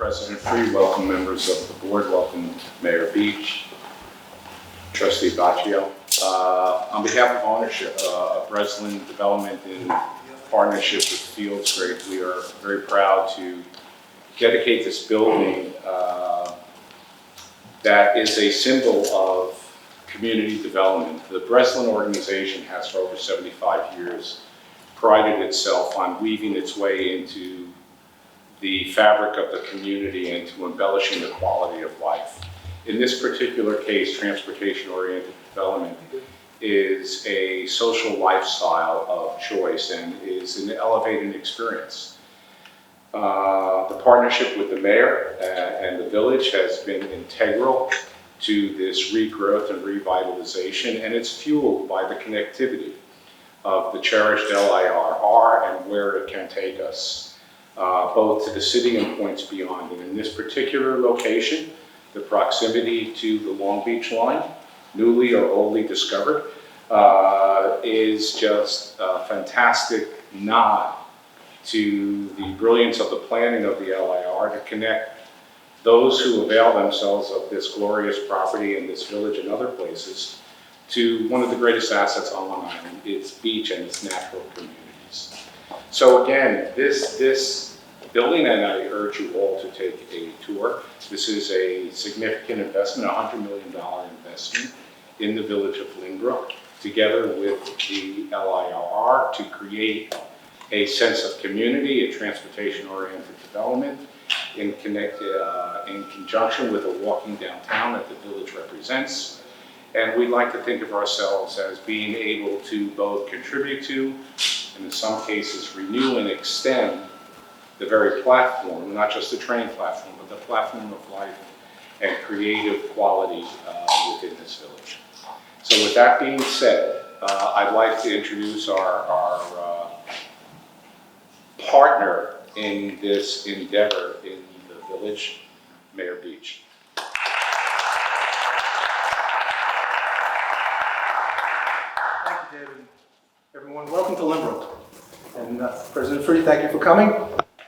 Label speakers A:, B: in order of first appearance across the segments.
A: President Free, welcome members of the board, welcome Mayor Beach, Trustee Baccio. On behalf of ownership of Breslin Development in partnership with Fields Great, we are very proud to dedicate this building that is a symbol of community development. The Breslin organization has for over 75 years prided itself on weaving its way into the fabric of the community and to embellishing the quality of life. In this particular case, transportation-oriented development is a social lifestyle of choice and is an elevating experience. The partnership with the mayor and the village has been integral to this regrowth and revitalization, and it's fueled by the connectivity of the cherished LIRR and where it can take us, both to the city and points beyond. And in this particular location, the proximity to the Long Beach line, newly or oldly discovered, is just a fantastic nod to the brilliance of the planning of the LIR to connect those who avail themselves of this glorious property in this village and other places to one of the greatest assets on Long Island, its beach and its natural communities. So again, this building, and I urge you all to take a tour. This is a significant investment, a $100 million investment in the village of Lynbrook, together with the LIRR to create a sense of community, a transportation-oriented development in conjunction with a walking downtown that the village represents. And we like to think of ourselves as being able to both contribute to, and in some cases renew and extend, the very platform, not just the train platform, but the platform of life and creative quality within this village. So with that being said, I'd like to introduce our partner in this endeavor in the village, Mayor Beach.
B: Thank you, David. Everyone, welcome to Lynbrook. And President Free, thank you for coming.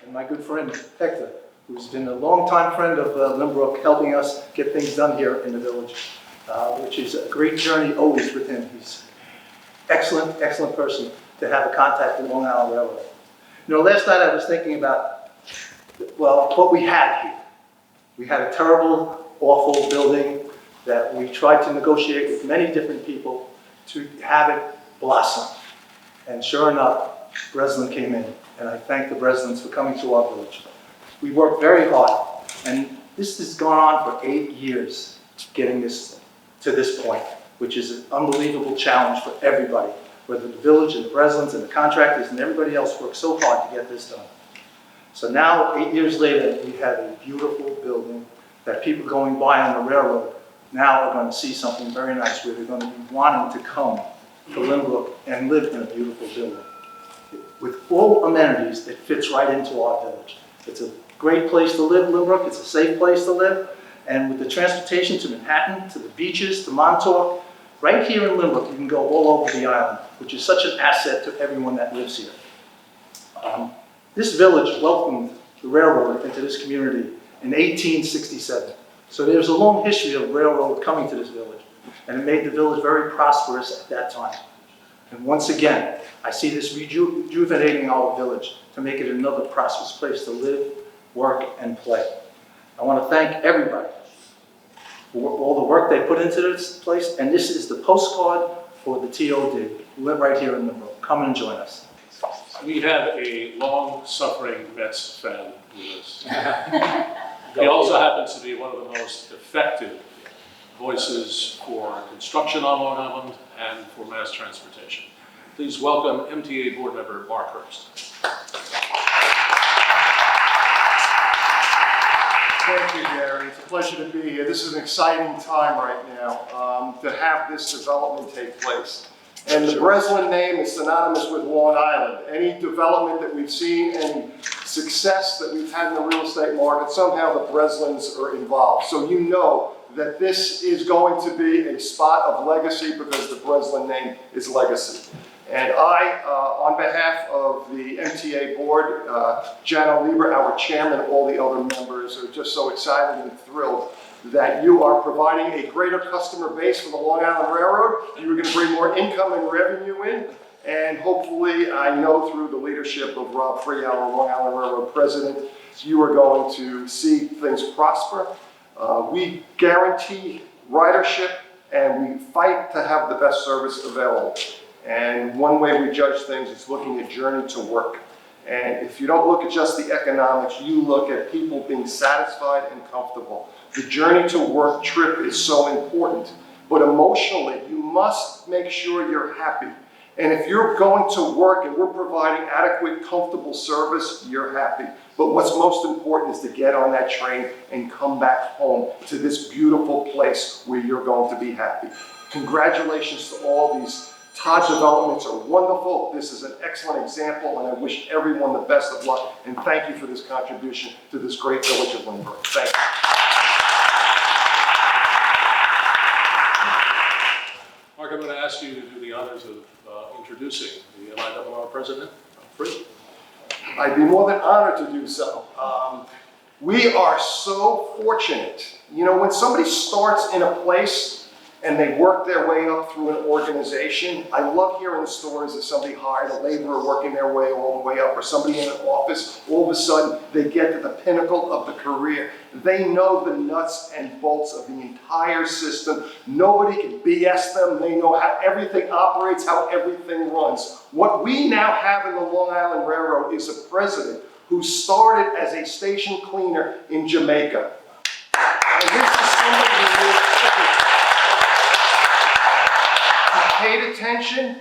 B: And my good friend, Hector, who's been a longtime friend of Lynbrook, helping us get things done here in the village, which is a great journey always with him. He's excellent, excellent person to have a contact with Long Island Railroad. You know, last night I was thinking about, well, what we had here. We had a terrible, awful building that we tried to negotiate with many different people to have it blossom. And sure enough, Breslin came in, and I thank the Breslins for coming to our village. We worked very hard, and this has gone on for 8 years, getting this to this point, which is an unbelievable challenge for everybody, whether the village and the Breslins and the contractors and everybody else worked so hard to get this done. So now, 8 years later, we have a beautiful building that people going by on the railroad now are going to see something very nice, where they're going to be wanting to come to Lynbrook and live in a beautiful building. With full amenities, it fits right into our village. It's a great place to live, Lynbrook. It's a safe place to live. And with the transportation to Manhattan, to the beaches, to Montauk, right here in Lynbrook, you can go all over the island, which is such an asset to everyone that lives here. This village welcomed the railroad into this community in 1867. So there's a long history of railroad coming to this village, and it made the village very prosperous at that time. And once again, I see this rejuvenating our village to make it another prosperous place to live, work, and play. I want to thank everybody for all the work they put into this place, and this is the postcard for the TOD. Live right here in the room. Come and join us.
C: We have a long-suffering Mets fan with us. He also happens to be one of the most effective voices for construction on Long Island and for mass transportation. Please welcome MTA Board Member Mark Hurst.
D: Thank you, Gary. It's a pleasure to be here. This is an exciting time right now to have this development take place. And the Breslin name is synonymous with Long Island. Any development that we've seen, any success that we've had in the real estate market, somehow the Breslins are involved. So you know that this is going to be a spot of legacy because the Breslin name is legacy. And I, on behalf of of the MTA board, Jano Lieber, our chairman, all the other members are just so excited and thrilled that you are providing a greater customer base for the Long Island Railroad. You are going to bring more income and revenue in, and hopefully, I know through the leadership of Rob Free, our Long Island Railroad president, you are going to see things prosper. We guarantee ridership, and we fight to have the best service available. And one way we judge things is looking at journey to work. And if you don't look at just the economics, you look at people being satisfied and comfortable. The journey to work trip is so important, but emotionally, you must make sure you're happy. And if you're going to work and we're providing adequate, comfortable service, you're happy. But what's most important is to get on that train and come back home to this beautiful place where you're going to be happy. Congratulations to all these Todd developments are wonderful. This is an excellent example, and I wish everyone the best of luck. And thank you for this contribution to this great village of Lynbrook. Thank you.
C: Mark, I'm going to ask you to do the honors of introducing the LIRR president, Free.
D: I'd be more than honored to do so. We are so fortunate. You know, when somebody starts in a place and they work their way up through an organization, I love hearing the stories of somebody hired a laborer working their way all the way up, or somebody in an office, all of a sudden they get to the pinnacle of the career. They know the nuts and bolts of the entire system. Nobody can BS them. They know how everything operates, how everything runs. What we now have in the Long Island Railroad is a president who started as a station cleaner in Jamaica. And this is somebody who paid attention,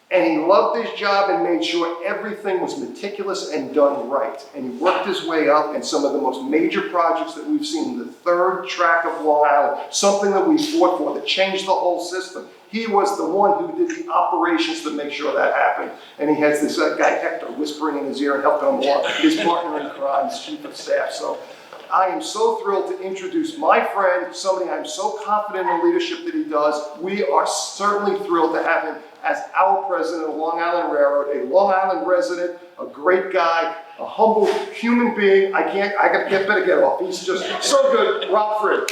D: and he loved his job and made sure everything was meticulous and done right. And he worked his way up, and some of the most major projects that we've seen, the third track of Long Island, something that we fought for that changed the whole system. He was the one who did the operations to make sure that happened. And he has this guy, Hector, whispering in his ear and helping him along, his partner in crime, his chief of staff. So I am so thrilled to introduce my friend, somebody I'm so confident in the leadership that he does. We are certainly thrilled to have him as our president of Long Island Railroad, a Long Island resident, a great guy, a humble human being. I better get off. He's just so good. Rob Free.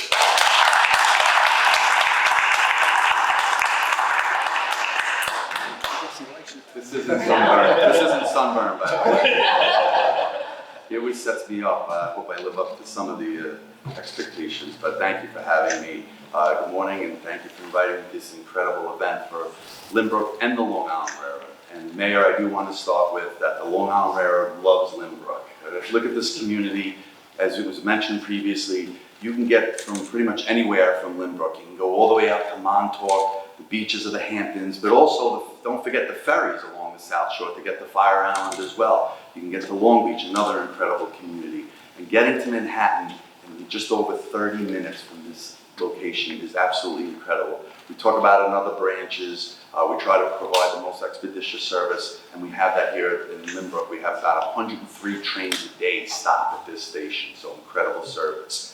E: This isn't sunburn. This isn't sunburn, by the way. He always sets me up. I hope I live up to some of the expectations, but thank you for having me. Good morning, and thank you for inviting me to this incredible event for Lynbrook and the Long Island Railroad. And Mayor, I do want to start with that the Long Island Railroad loves Lynbrook. If you look at this community, as it was mentioned previously, you can get from pretty much anywhere from Lynbrook. You can go all the way up to Montauk, the beaches of the Hamptons, but also don't forget the ferries along the South Shore to get to Fire Island as well. You can get to Long Beach, another incredible community. And getting to Manhattan in just over 30 minutes from this location is absolutely incredible. We talk about in other branches, we try to provide the most expeditious service, and we have that here in Lynbrook. We have about 103 trains a day stop at this station, so incredible service.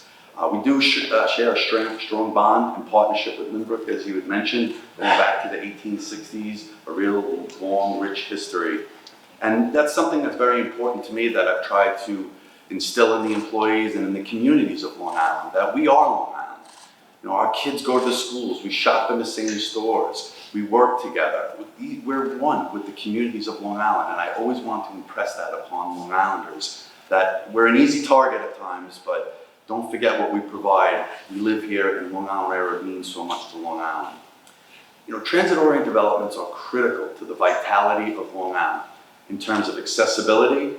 E: We do share a strong bond and partnership with Lynbrook, as you had mentioned, going back to the 1860s, a real long, rich history. And that's something that's very important to me that I've tried to instill in the employees and in the communities of Long Island, that we are Long Island. You know, our kids go to the schools, we shop in the same stores, we work together. We're one with the communities of Long Island, and I always want to impress that upon Long Islanders, that we're an easy target at times, but don't forget what we provide. We live here, and Long Island Railroad means so much to Long Island. You know, transit-oriented developments are critical to the vitality of Long Island in terms of accessibility,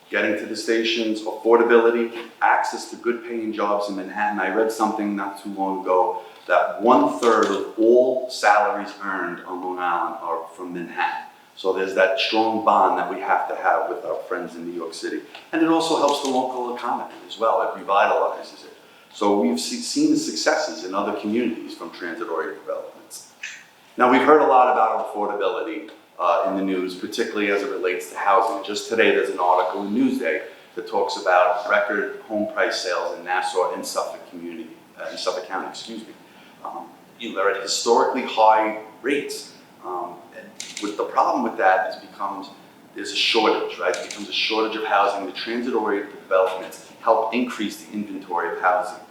E: getting to the stations, affordability, access to good paying jobs in Manhattan. I read something not too long ago that 1/3 of all salaries earned on Long Island are from Manhattan. So there's that strong bond that we have to have with our friends in New York City. And it also helps the local economy as well. It revitalizes it. So we've seen the successes in other communities from transit-oriented developments. Now, we've heard a lot about affordability in the news, particularly as it relates to housing. Just today, there's an article in Newsday that talks about record home price sales in Nassau and Suffolk County, they're at historically high rates. And the problem with that becomes there's a shortage, right? It becomes a shortage of housing. The transit-oriented developments help increase the inventory of housing.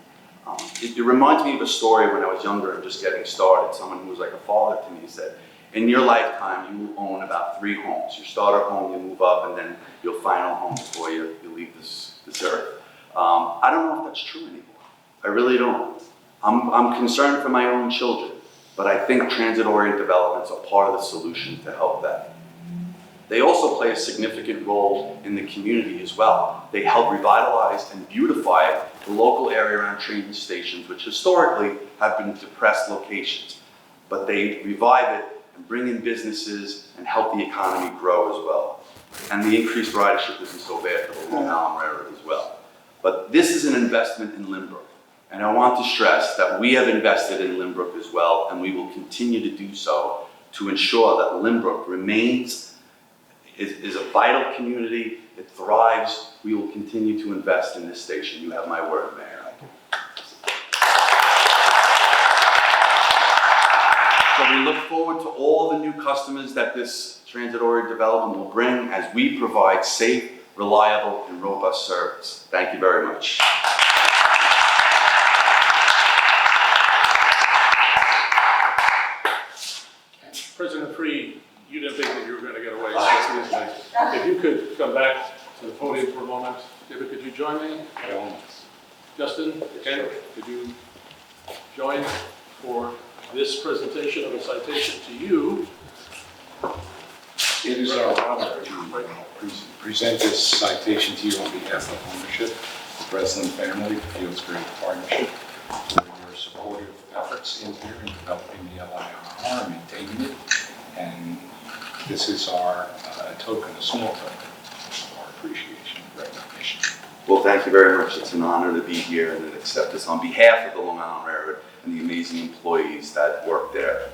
E: It reminds me of a story when I was younger and just getting started. Someone who was like a father to me said, in your lifetime, you will own about 3 homes. You start at home, you move up, and then your final home before you leave this earth. I don't know if that's true anymore. I really don't. I'm concerned for my own children, but I think transit-oriented developments are part of the solution to help that. They also play a significant role in the community as well. They help revitalize and beautify the local area around train stations, which historically have been depressed locations. But they revive it and bring in businesses and help the economy grow as well. And the increased ridership isn't so bad for the Long Island Railroad as well. But this is an investment in Lynbrook. And I want to stress that we have invested in Lynbrook as well, and we will continue to do so to ensure that Lynbrook is a vital community, it thrives. We will continue to invest in this station. You have my word, Mayor. So we look forward to all the new customers that this transit-oriented development will bring as we provide safe, reliable, and robust service. Thank you very much.
C: President Freed, you didn't think that you were going to get away so easily. If you could come back to the podium for a moment. David, could you join me? Justin, Ken, could you join for this presentation of a citation to you?
A: It is our honor to present this citation to you on behalf of ownership, the Breslin family, feels great partnership for your supportive efforts in here in developing the LIRR and maintaining it. And this is our token, a small token of our appreciation and recognition.
E: Well, thank you very much. It's an honor to be here and to accept this on behalf of the Long Island Railroad and the amazing employees that work there.